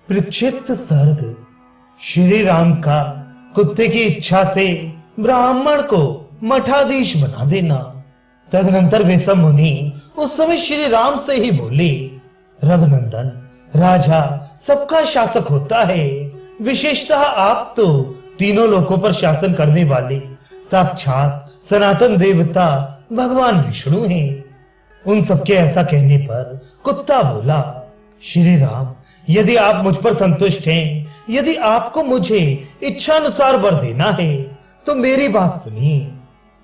प्रक्षिप्त सर्ग। श्री राम का कुत्ते की इच्छा से ब्राह्मण को मठाधीश बना देना। तदनंतर वे सब मुनि उस समय श्री राम से ही बोले, रघुनंदन, राजा सबका शासक होता है। विशेषतः आप तो तीनों लोकों पर शासन करने वाले साक्षात सनातन देवता भगवान विष्णु हैं। उन सबके ऐसा कहने पर कुत्ता बोला, श्री राम, यदि आप मुझ पर संतुष्ट हैं, यदि आपको मुझे इच्छानुसार वर देना है, तो मेरी बात सुनिए।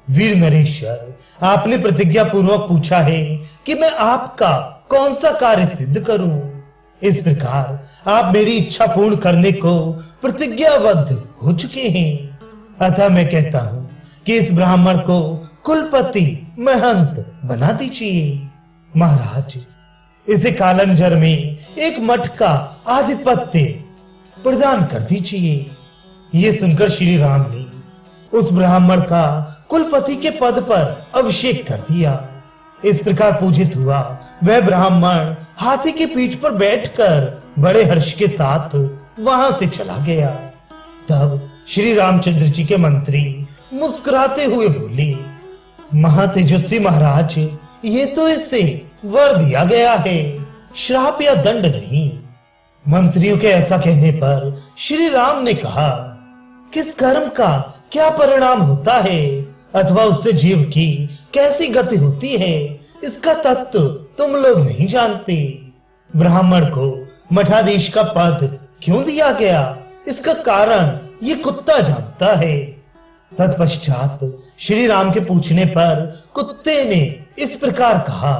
वीर नरेश्वर, आपने प्रतिज्ञा पूर्वक पूछा है कि मैं आपका कौन सा कार्य सिद्ध करूं। इस प्रकार आप मेरी इच्छा पूर्ण करने को प्रतिज्ञाबद्ध हो चुके हैं। अतः मैं कहता हूं कि इस ब्राह्मण को कुलपति महंत बना दीजिए। महाराज, इसे कालंजर में एक मठ का आधिपत्य प्रदान कर दीजिए। ये सुनकर श्री राम ने उस ब्राह्मण का कुलपति के पद पर अभिषेक कर दिया। इस प्रकार पूजित हुआ वह ब्राह्मण हाथी की पीठ पर बैठकर बड़े हर्ष के साथ वहां से चला गया। तब श्री रामचंद्र जी के मंत्री मुस्कुराते हुए बोले, महातेजस्वी महाराज, ये तो इससे वर दिया गया है, श्राप या दंड नहीं। मंत्रियों के ऐसा कहने पर श्री राम ने कहा, किस कर्म का क्या परिणाम होता है अथवा उससे जीव की कैसी गति होती है, इसका तत्व तुम लोग नहीं जानते। ब्राह्मण को मठाधीश का पद क्यों दिया गया, इसका कारण ये कुत्ता जानता है। तत्पश्चात श्री राम के पूछने पर कुत्ते ने इस प्रकार कहा,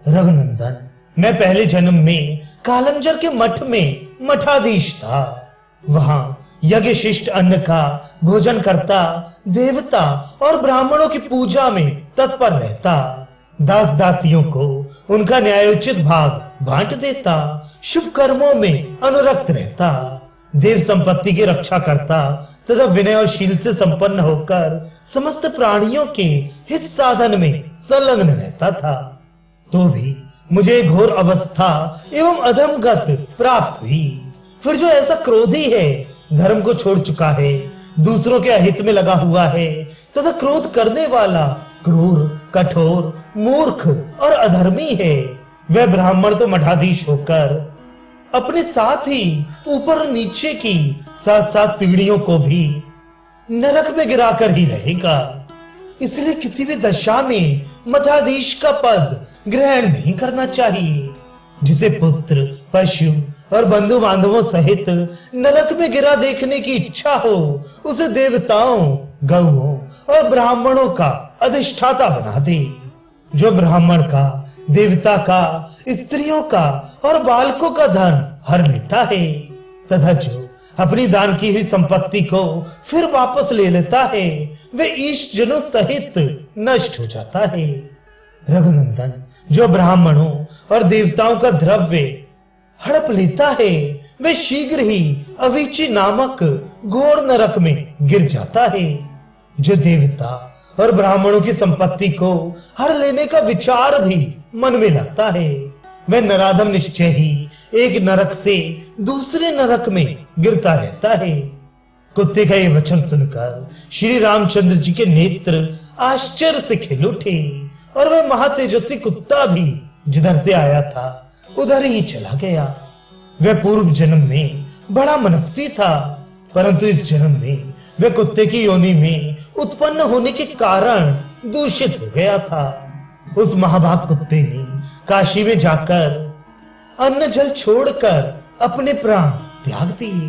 रघुनंदन, मैं पहले जन्म में कालंजर के मठ में मठाधीश था। वहां यज्ञ शिष्ट अन्न का भोजन करता, देवता और ब्राह्मणों की पूजा में तत्पर रहता, दास दासियों को उनका न्यायोचित भाग बांट देता, शुभ कर्मों में अनुरक्त रहता, देव संपत्ति की रक्षा करता तथा विनय और शील से संपन्न होकर समस्त प्राणियों के हित साधन में संलग्न रहता था। तो भी मुझे घोर अवस्था एवं अधमगत प्राप्त हुई। फिर जो ऐसा क्रोधी है, धर्म को छोड़ चुका है, दूसरों के अहित में लगा हुआ है तथा क्रोध करने वाला क्रूर, कठोर, मूर्ख और अधर्मी है, वह ब्राह्मण तो मठाधीश होकर अपने साथ ही ऊपर और नीचे की 7-7 पीढ़ियों को भी नरक में गिराकर ही रहेगा। इसलिए किसी भी दशा में मठाधीश का पद ग्रहण नहीं करना चाहिए। जिसे पुत्र, पशु और बंधु बांधवों सहित नरक में गिरा देखने की इच्छा हो, उसे देवताओं, गौओं और ब्राह्मणों का अधिष्ठाता बना दे। जो ब्राह्मण का, देवता का, स्त्रियों का और बालकों का धन हर लेता है तथा जो अपनी दान की हुई संपत्ति को फिर वापस ले लेता है, वे ईश जनों सहित नष्ट हो जाता है। रघुनंदन, जो ब्राह्मणों और देवताओं का द्रव्य हड़प लेता है, वे शीघ्र ही अवीची नामक घोर नरक में गिर जाता है। जो देवता और ब्राह्मणों की संपत्ति को हर लेने का विचार भी मन में लाता है, वह नराधम निश्चय ही एक नरक से दूसरे नरक में गिरता रहता है। कुत्ते का यह वचन सुनकर श्री रामचंद्र जी के नेत्र आश्चर्य से खिल उठे और वह महातेजस्वी कुत्ता भी जिधर से आया था उधर ही चला गया। वह पूर्व जन्म में बड़ा मनस्वी था, परंतु इस जन्म में वह कुत्ते की योनि में उत्पन्न होने के कारण दूषित हो गया था। उस महाभाग कुत्ते ने काशी में जाकर अन्न जल छोड़कर अपने प्राण त्याग दिए।